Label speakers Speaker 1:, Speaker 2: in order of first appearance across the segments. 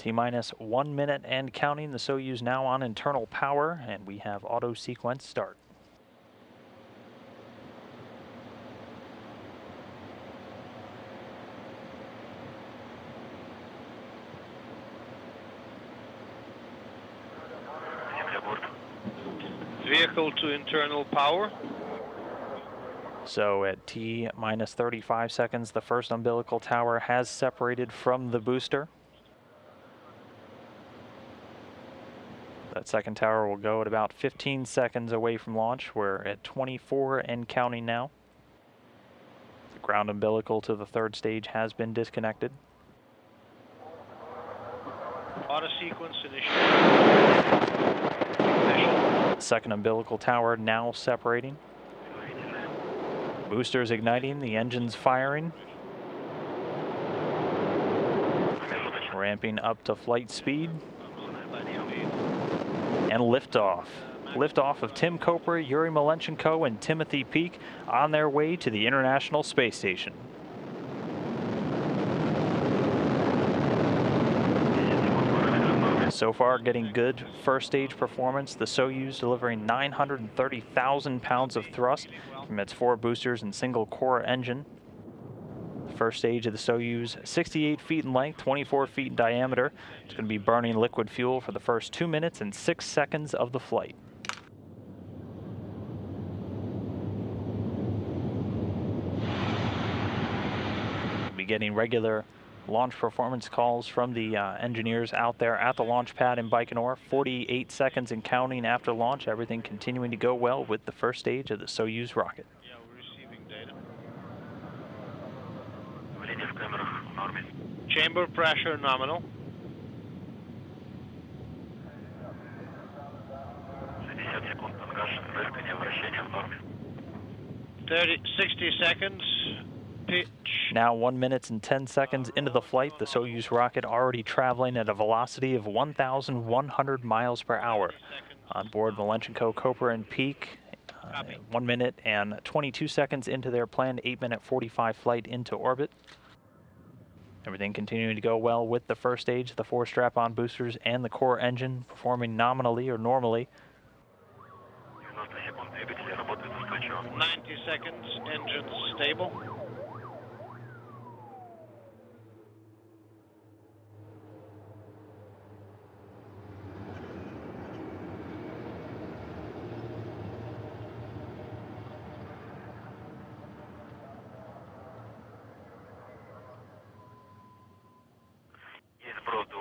Speaker 1: T-minus 1 minute and counting. The Soyuz now on internal power, and we have auto sequence start.
Speaker 2: Vehicle to internal power.
Speaker 1: So at T-minus 35 seconds, the first umbilical tower has separated from the booster. That second tower will go at about 15 seconds away from launch. We're at 24 and counting now. The ground umbilical to the third stage has been disconnected.
Speaker 2: Auto sequence initial.
Speaker 1: Second umbilical tower now separating. Boosters igniting, the engines firing. Ramping up to flight speed. And liftoff. Liftoff of Tim Koper, Yuri Malenchenko, and Timothy Peake on their way to the International Space Station. So far, getting good first stage performance. The Soyuz delivering 930,000 pounds of thrust from its 4 boosters and single core engine. First stage of the Soyuz, 68 feet in length, 24 feet in diameter. It's going to be burning liquid fuel for the first 2 minutes and 6 seconds of the flight. We'll be getting regular launch performance calls from the engineers out there at the launch pad in Baikonur. 48 seconds and counting after launch. Everything continuing to go well with the first stage of the Soyuz rocket.
Speaker 2: Yeah, we're receiving data. Chamber pressure nominal. 60 seconds. Pitch.
Speaker 1: Now 1 minute and 10 seconds into the flight, the Soyuz rocket already traveling at a velocity of 1,100 miles per hour. On board Malenchenko, Koper, and Peake, 1 minute and 22 seconds into their planned 8-minute 45 flight into orbit. Everything continuing to go well with the first stage, the 4 strap-on boosters and the core engine performing nominally or normally.
Speaker 2: 90 seconds, engines stable.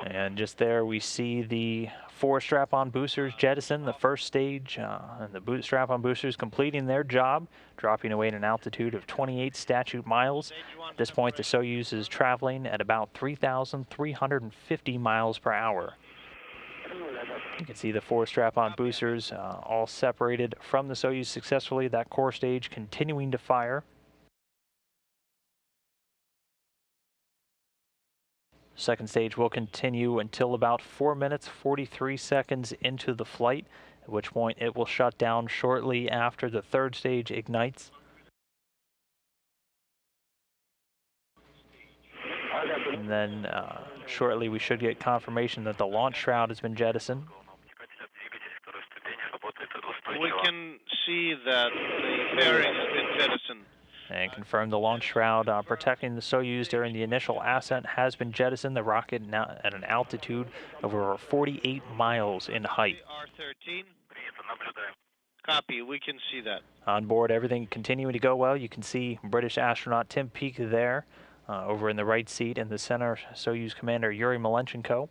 Speaker 1: And just there we see the 4 strap-on boosters jettison the first stage, and the strap-on boosters completing their job, dropping away at an altitude of 28 statute miles. At this point, the Soyuz is traveling at about 3,350 miles per hour. You can see the 4 strap-on boosters all separated from the Soyuz successfully. That core stage continuing to fire. Second stage will continue until about 4 minutes, 43 seconds into the flight, at which point it will shut down shortly after the third stage ignites. And then shortly we should get confirmation that the launch shroud has been jettisoned.
Speaker 2: We can see that the fairing has been jettisoned.
Speaker 1: And confirm the launch shroud protecting the Soyuz during the initial ascent has been jettisoned. The rocket now at an altitude of over 48 miles in height.
Speaker 2: R13. Copy, we can see that.
Speaker 1: On board, everything continuing to go well. You can see British astronaut Tim Peake there, over in the right seat. In the center, Soyuz commander Yuri Malenchenko.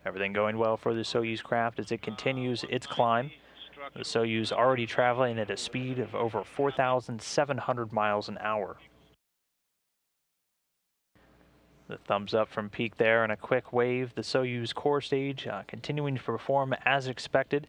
Speaker 1: Everything going well for the Soyuz craft as it continues its climb. The Soyuz already traveling at a speed of over 4,700 miles an hour. The thumbs up from Peake there and a quick wave. The Soyuz core stage continuing to perform as expected.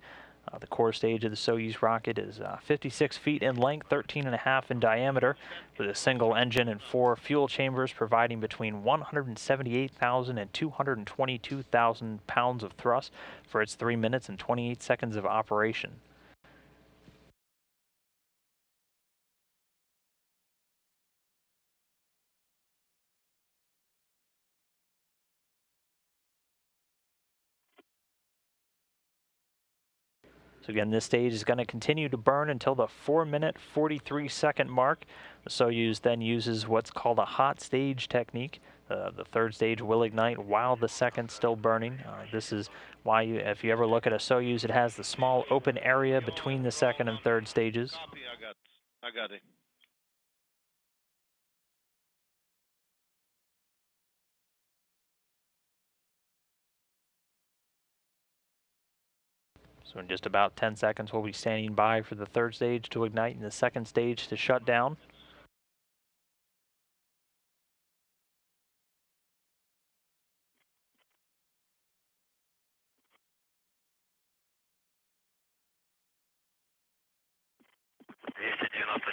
Speaker 1: The core stage of the Soyuz rocket is 56 feet in length, 13.5 in diameter, with a single engine and 4 fuel chambers providing between 178,000 and 222,000 pounds of thrust for its 3 minutes and 28 seconds of operation. So again, this stage is going to continue to burn until the 4-minute, 43-second mark. The Soyuz then uses what's called a hot stage technique. The third stage will ignite while the second's still burning. This is why, if you ever look at a Soyuz, it has the small open area between the second and third stages.
Speaker 2: Copy, I got it.
Speaker 1: So in just about 10 seconds, we'll be standing by for the third stage to ignite and the second stage to shut down.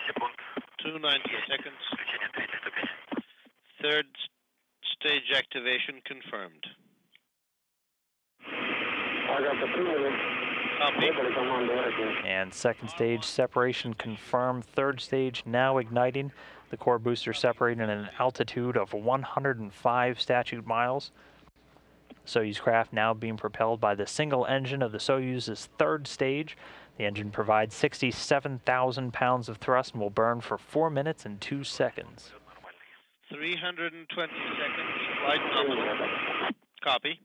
Speaker 2: Секунд. 290 seconds. Third stage activation confirmed. Copy.
Speaker 1: And second stage separation confirmed. Third stage now igniting. The core booster separating at an altitude of 105 statute miles. Soyuz craft now being propelled by the single engine of the Soyuz's third stage. The engine provides 67,000 pounds of thrust and will burn for 4 minutes and 2 seconds.
Speaker 2: 320 seconds, flight nominal. Copy.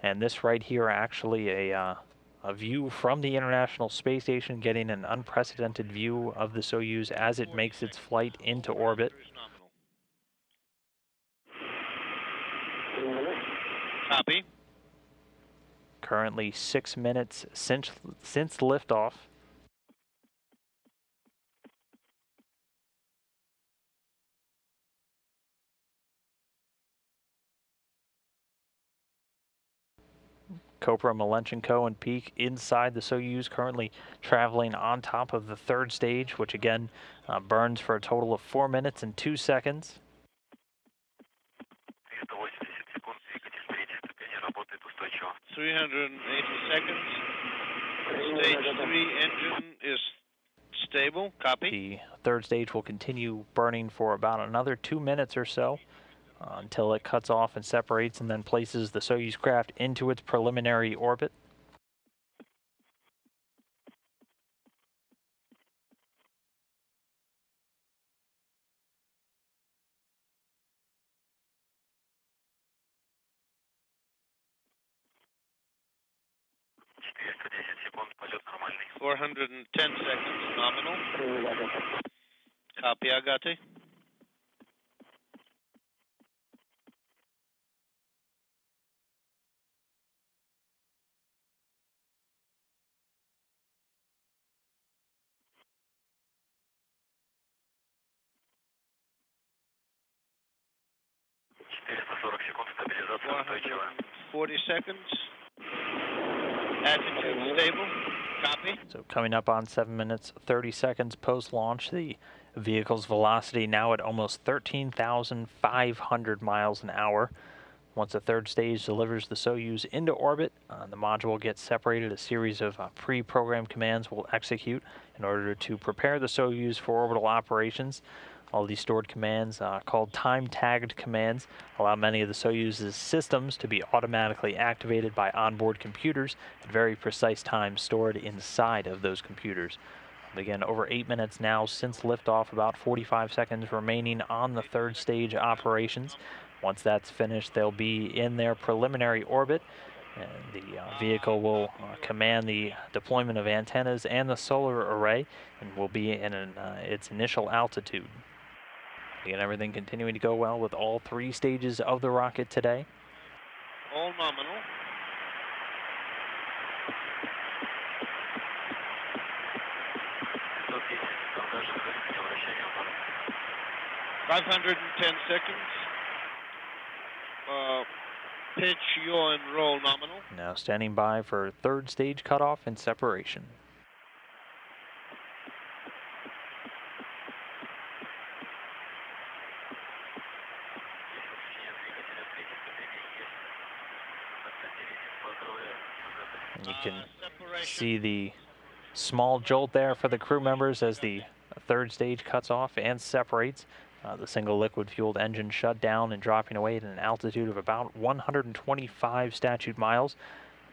Speaker 1: And this right here actually a view from the International Space Station, getting an unprecedented view of the Soyuz as it makes its flight into orbit.
Speaker 2: Copy.
Speaker 1: Currently 6 minutes since liftoff. Kopra, Malenchenko, and Peak inside the Soyuz, currently traveling on top of the third stage, which again burns for a total of 4 minutes and 2 seconds.
Speaker 2: 380 seconds. Stage 3 engine is stable. Copy.
Speaker 1: The third stage will continue burning for about another 2 minutes or so until it cuts off and separates and then places the Soyuz craft into its preliminary orbit.
Speaker 2: Нормальный. 410 seconds nominal. Copy, Agate.
Speaker 3: Стабилизация
Speaker 2: 40 seconds. Attitude stable. Copy.
Speaker 1: So coming up on 7 minutes, 30 seconds post-launch, the vehicle's velocity now at almost 13,500 miles an hour. Once the third stage delivers the Soyuz into orbit, the module gets separated. A series of pre-programmed commands will execute in order to prepare the Soyuz for orbital operations. All these stored commands, called time-tagged commands, allow many of the Soyuz's systems to be automatically activated by onboard computers at very precise times stored inside of those computers. Again, over 8 minutes now since liftoff, about 45 seconds remaining on the third stage operations. Once that's finished, they'll be in their preliminary orbit, and the vehicle will command the deployment of antennas and the solar array, and will be in its initial altitude. Again, everything continuing to go well with all 3 stages of the rocket today.
Speaker 2: All nominal.
Speaker 3: It's
Speaker 2: 510 seconds. Pitch, yaw, and roll nominal.
Speaker 1: Now standing by for third stage cutoff and separation. And you can see the small jolt there for the crew members as the A third stage cuts off and separates. The single liquid-fueled engine shut down and dropping away at an altitude of about 125 statute miles.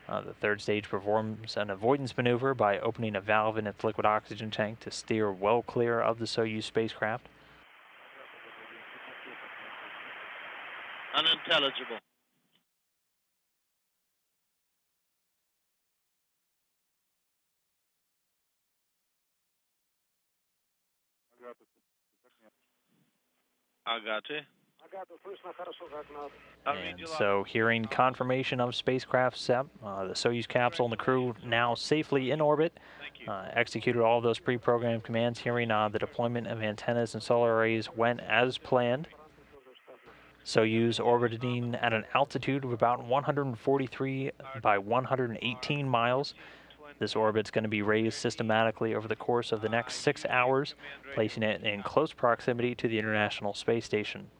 Speaker 1: The third stage performs an avoidance maneuver by opening a valve in its liquid oxygen tank to steer well clear of the Soyuz spacecraft.
Speaker 2: Unintelligible. Agate.
Speaker 1: And so, hearing confirmation of spacecraft SEP, the Soyuz capsule and the crew now safely in orbit, executed all of those pre-programmed commands, hearing the deployment of antennas and solar arrays went as planned. Soyuz orbiting at an altitude of about 143 by 118 miles. This orbit's going to be raised systematically over the course of the next 6 hours, placing it in close proximity to the International Space Station.